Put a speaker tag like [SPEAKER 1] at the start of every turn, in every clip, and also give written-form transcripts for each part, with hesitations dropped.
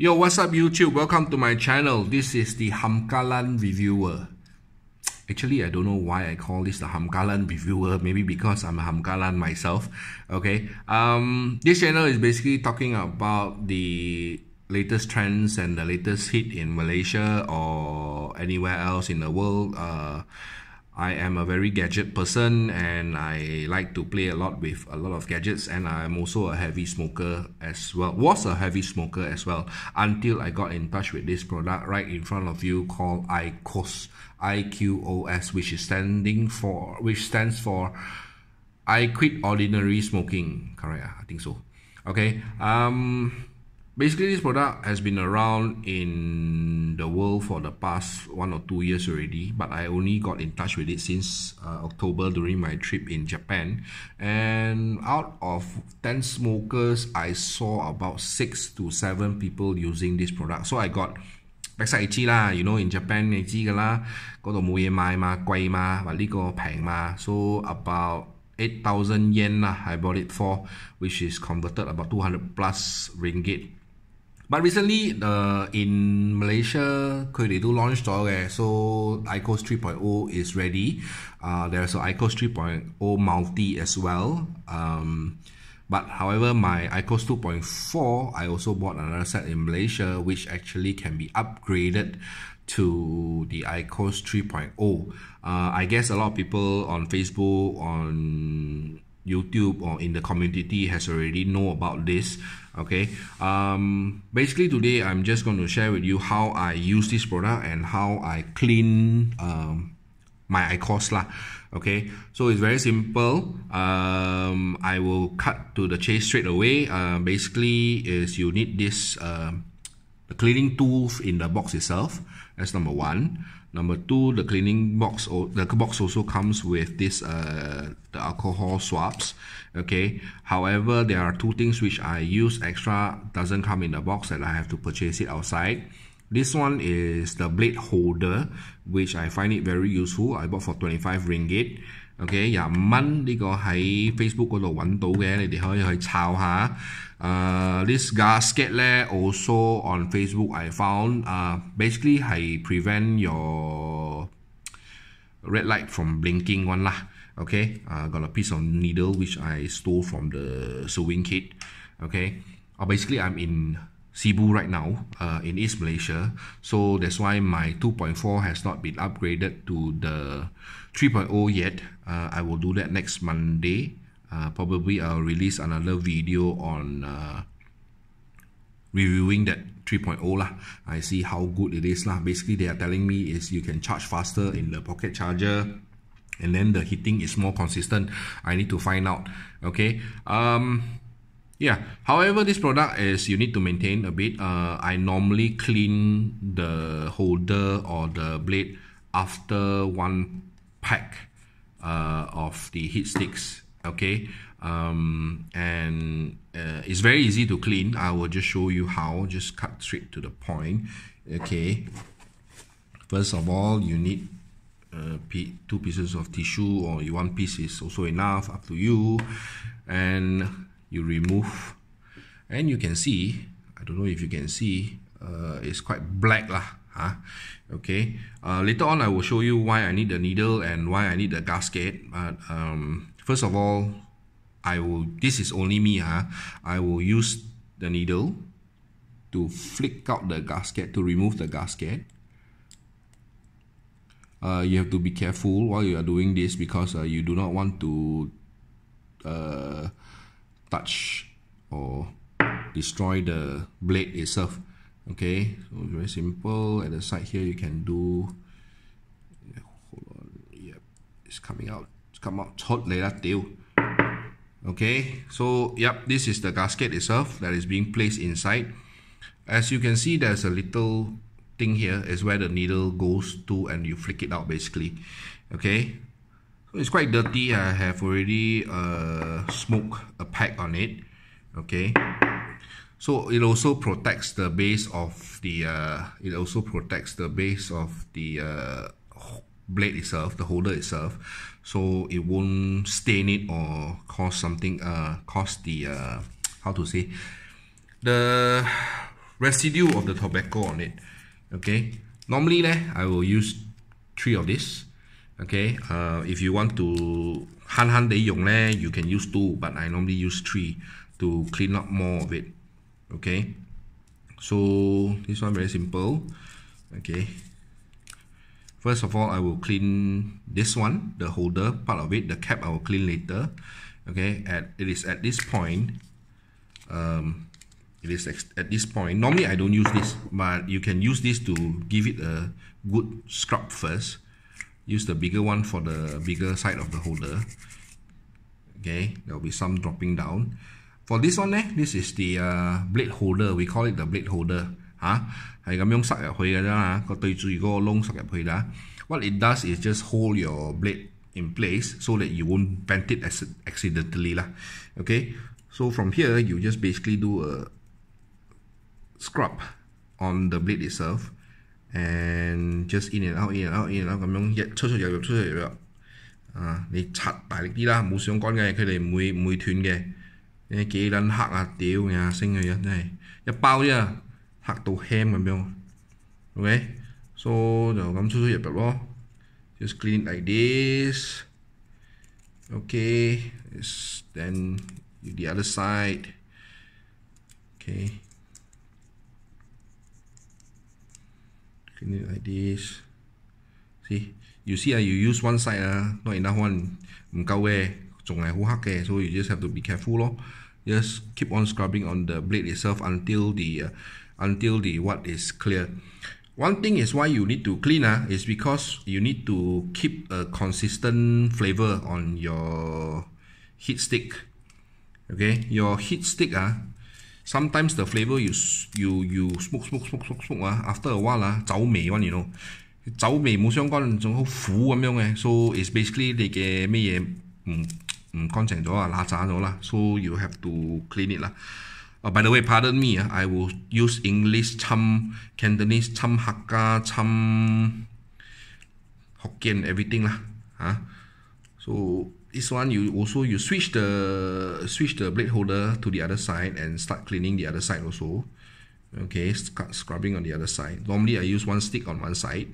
[SPEAKER 1] Yo, what's up YouTube? Welcome to my channel. This is the Hamkalan Reviewer. Actually, I don't know why I call this the Hamkalan Reviewer. Maybe because I'm a Hamkalan myself. Okay. This channel is basically talking about the latest trends and the latest hit in Malaysia or anywhere else in the world. I am a very gadget person and I like to play a lot with a lot of gadgets, and I'm also a heavy smoker as well. Was a heavy smoker as well until I got in touch with this product right in front of you called IQOS, IQOS, which stands for I Quit Ordinary Smoking. Correct? I think so. Okay. Basically, this product has been around in the world for the past 1 or 2 years already, but I only got in touch with it since October during my trip in Japan. And out of 10 smokers, I saw about 6 to 7 people using this product. So I got backside itchy lah, you know, in Japan itchy噶啦，嗰度冇嘢買嘛，貴嘛，話呢個平嘛， so about 8,000 yen lah, I bought it for, which is converted about 200 plus ringgit. But recently, in Malaysia, they do launch so IQOS 3.0 is ready. There's an IQOS 3.0 multi as well. But however, my IQOS 2.4, I also bought another set in Malaysia, which actually can be upgraded to the IQOS 3.0. I guess a lot of people on Facebook, on YouTube, or in the community has already know about this. Okay. Basically today I'm just going to share with you how I use this product and how I clean my IQOS lah. Okay, so it's very simple. I will cut to the chase straight away. Basically is you need this the cleaning tools in the box itself. That's number one. Number two, the cleaning box, or the box also comes with this the alcohol swabs. Okay, however, there are two things which I use extra, doesn't come in the box, and I have to purchase it outside. This one is the blade holder, which I find it very useful. I bought for 25 ringgit. Okay, 25蚊呢個喺 Facebook 嗰度揾到嘅，你哋可以去抄下。This gasket 咧 also on Facebook I found. Basically 係 prevent your red light from blinking one lah. Okay, got a piece of needle which I stole from the sewing kit. Okay, basically I'm in Cebu right now, in East Malaysia, so that's why my 2.4 has not been upgraded to the 3.0 yet. I will do that next Monday. Probably I'll release another video on reviewing that 3.0 lah. I see how good it is lah. Basically they are telling me is you can charge faster in the pocket charger, and then the heating is more consistent. I need to find out. Okay. Yeah, however, this product is you need to maintain a bit. I normally clean the holder or the blade after one pack of the heat sticks. Okay, and it's very easy to clean. I will just show you how. Just cut straight to the point. Okay, first of all, you need 2 pieces of tissue, or 1 piece is also enough, up to you. And you remove, and you can see, I don't know if you can see, it's quite black lah. Okay, later on I will show you why I need the needle and why I need the gasket. But first of all, this is only me. I will use the needle to flick out the gasket, to remove the gasket. You have to be careful while you are doing this, because you do not want to touch or destroy the blade itself. Okay, so very simple. At the side here you can do, hold on, yep, it's coming out, hot later deal. Okay, so yep, this is the gasket itself that is being placed inside. As you can see, there's a little thing here is where the needle goes to, and you flick it out basically. Okay, so it's quite dirty. I have already smoked a pack on it. Okay, so it also protects the base of the blade itself, the holder itself, so it won't stain it or cause something, cause the how to say, the residue of the tobacco on it. Okay, normally I will use 3 of this. Okay, if you want to 慳慳地用咧, you can use 2, but I normally use 3 to clean up more of it. Okay, so this one very simple. Okay, first of all, I will clean this one, the holder part of it. The cap I will clean later. Okay, it is at this point. It is at this point. Normally I don't use this, but you can use this to give it a good scrub first. Use the bigger one for the bigger side of the holder. Okay, there will be some dropping down. For this one, this is the blade holder. We call it the blade holder. 係咁樣塞入去嘅啫，個對住嗰個窿塞入去啦。What it does is just hold your blade in place so that you won't bend it accidentally lah. Okay, so from here you just basically do a scrub on the blade itself and just in and out 咁樣出入入。你刷大力啲啦，冇上桿嘅，佢哋唔會斷嘅。你幾撚黑啊！屌你啊，升佢啊，真係一包啫，黑到輕咁樣。OK， so 就咁出入入咯。Just clean like this. Okay, then the other side. Okay, clean it like this. See, you see, you use one side, not enough one, 唔夠嘅，仲係好黑嘅， so you just have to be careful 咯。Just keep on scrubbing on the blade itself until the what is clear. One thing is why you need to clean is because you need to keep a consistent flavor on your heat stick. Okay, your heat stick sometimes the flavor you smoke after a while 走味 one, you know. 酒味冇相干，仲好苦咁樣嘅 ，so it's basically 你嘅咩嘢唔乾淨咗揦渣咗啦 ，so you have to clean it 啦。By the way, pardon me, I will use English, Cham, Cantonese, Cham Hakka, Cham Hokkien, everything lah. So this one you switch the blade holder to the other side and start cleaning the other side also. Okay, start scrubbing on the other side. Normally I use one stick on one side.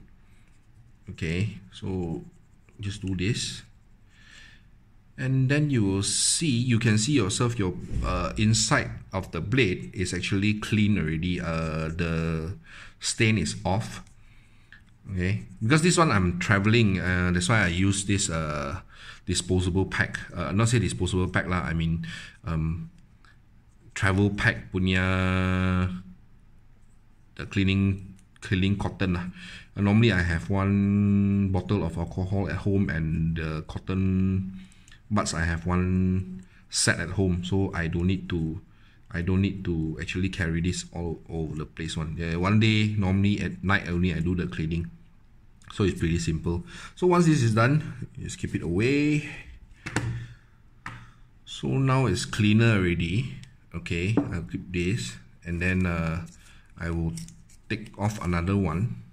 [SPEAKER 1] Okay, so just do this, and then you can see yourself your inside of the blade is actually clean already. The stain is off. Okay, because this one I'm traveling, that's why I use this disposable pack. Not say disposable pack lah, I mean travel pack punya the cleaning cotton lah. Normally I have one bottle of alcohol at home and the cotton buds I have one set at home, so I don't need to actually carry this all over the place one day. Normally at night only I do the cleaning, so it's pretty simple. So once this is done, just keep it away. So now it's cleaner already. Okay, I'll keep this, and then I will take off another one.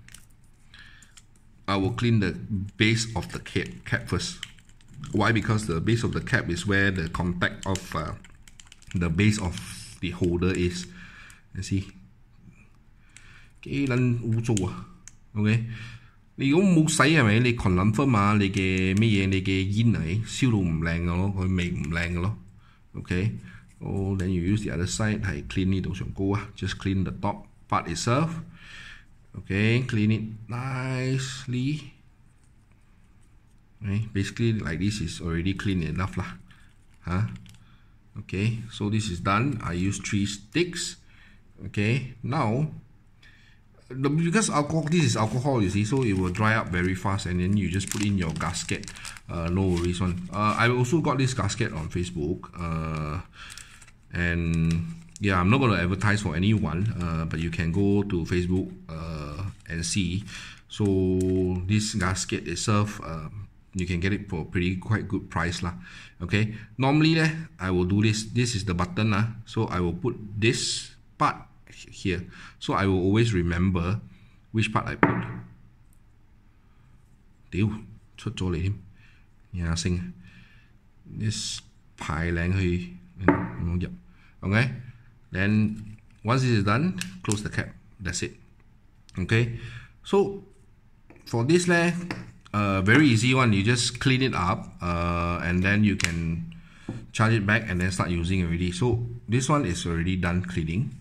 [SPEAKER 1] I will clean the base of the cap first. Why? Because the base of the cap is where the contact of the base of the holder is. You see? 幾撚污糟啊 ！OK， 你如果冇洗係咪？你群撚分嘛，你嘅咩嘢？你嘅煙係燒到唔靚嘅咯，佢味唔靚嘅咯。OK， so then you use the other side 係 clean 呢度上高啊 ，just clean the top part itself. Okay, clean it nicely. Okay, basically like this is already clean enough lah. Okay, so this is done. I use 3 sticks. Okay, now because this is alcohol, you see, so it will dry up very fast, and then you just put in your gasket. No worries one. I also got this gasket on Facebook, and yeah, I'm not going to advertise for anyone, but you can go to Facebook and see. So this gasket itself, you can get it for quite good price lah. Okay, normally I will do this. This is the button so I will put this part here, so I will always remember which part I put. 屌，出咗嚟添，呀聲 ，this 排靚去入 ，OK。Then once this is done, close the cap. That's it. Okay, so for this very easy one. You just clean it up and then you can charge it back and then start using already. So this one is already done cleaning.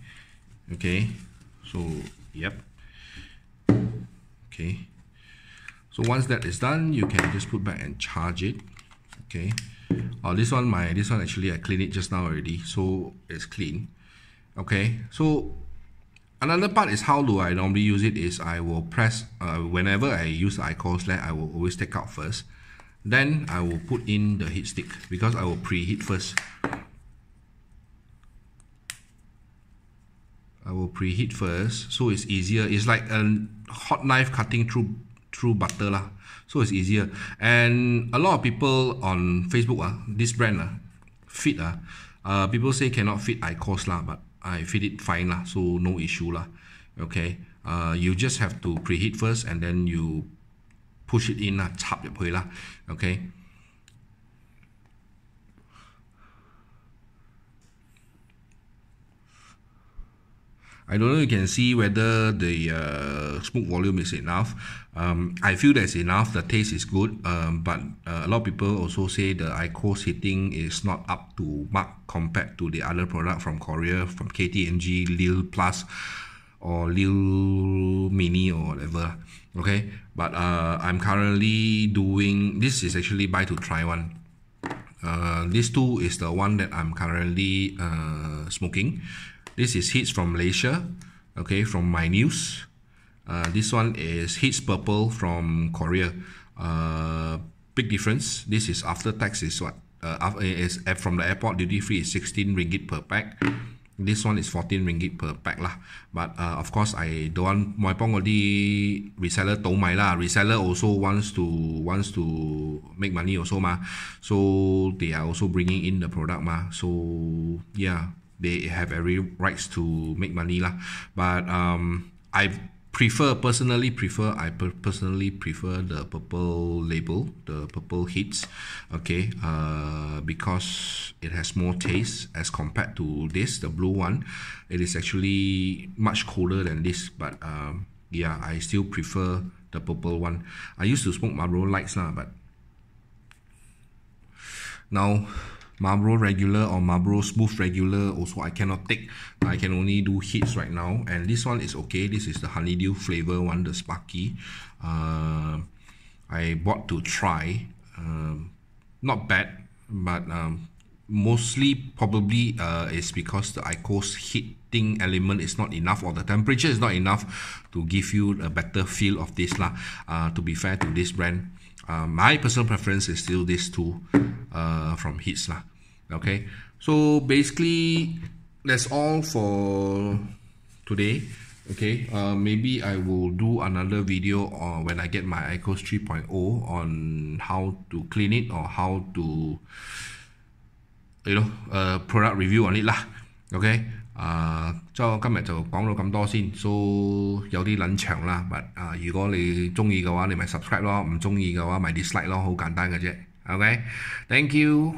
[SPEAKER 1] Okay, so yep. Okay, so once that is done, you can just put back and charge it. Okay, this one actually I cleaned it just now already, so it's clean. Okay, so another part is how do I normally use it is I will press whenever I use the IQOS, I will always take out first, then I will put in the heat stick because I will preheat first. So it's easier. It's like a hot knife cutting through butter lah. So it's easier. And a lot of people on Facebook this brand fit people say cannot fit IQOS lah, but I fit it fine lah, so no issue lah. Okay, you just have to preheat first and then you push it in chap入去啦. Okay. I don't know you can see whether the smoke volume is enough. I feel that's enough. The taste is good, but a lot of people also say the IQOS heating is not up to mark compared to the other product from Korea, from KT&G, Lil Plus or Lil Mini or whatever. Okay, but I'm currently doing, this is actually buy to try one. This two is the one that I'm currently smoking. This is Heats from Malaysia, okay, from My News. This one is Heats Purple from Korea. Big difference. This is after tax is what? Is from the airport duty free is 16 ringgit per pack. This one is 14 ringgit per pack lah. But of course I don't want my pong already reseller don't buy lah. Reseller also wants to make money also ma. So they are also bringing in the product ma. So yeah, they have every rights to make money lah. But I personally prefer the purple label, the purple Heats, okay, because it has more taste as compared to this, the blue one. It is actually much colder than this, but yeah, I still prefer the purple one. I used to smoke Marlboro Lights lah, but now Marlboro Regular or Marlboro Smooth Regular also I cannot take. I can only do Heats right now, and this one is okay. This is the honeydew flavor one, the Sparky. I bought to try. Not bad, but mostly probably is because the IQOS heating element is not enough, or the temperature is not enough to give you a better feel of this lah. To be fair to this brand, my personal preference is still this two from Heats lah. Okay, so basically that's all for today. Okay, maybe I will do another video when I get my IQOS 3.0 on how to clean it or how to, you know, product review on it lah. Okay, 就今日就講到咁多先， so 有啲撚長啦， but 如果你中意嘅話，你咪 subscribe 咯，唔中意嘅話咪 dislike 咯，好簡單嘅啫。Okay, thank you.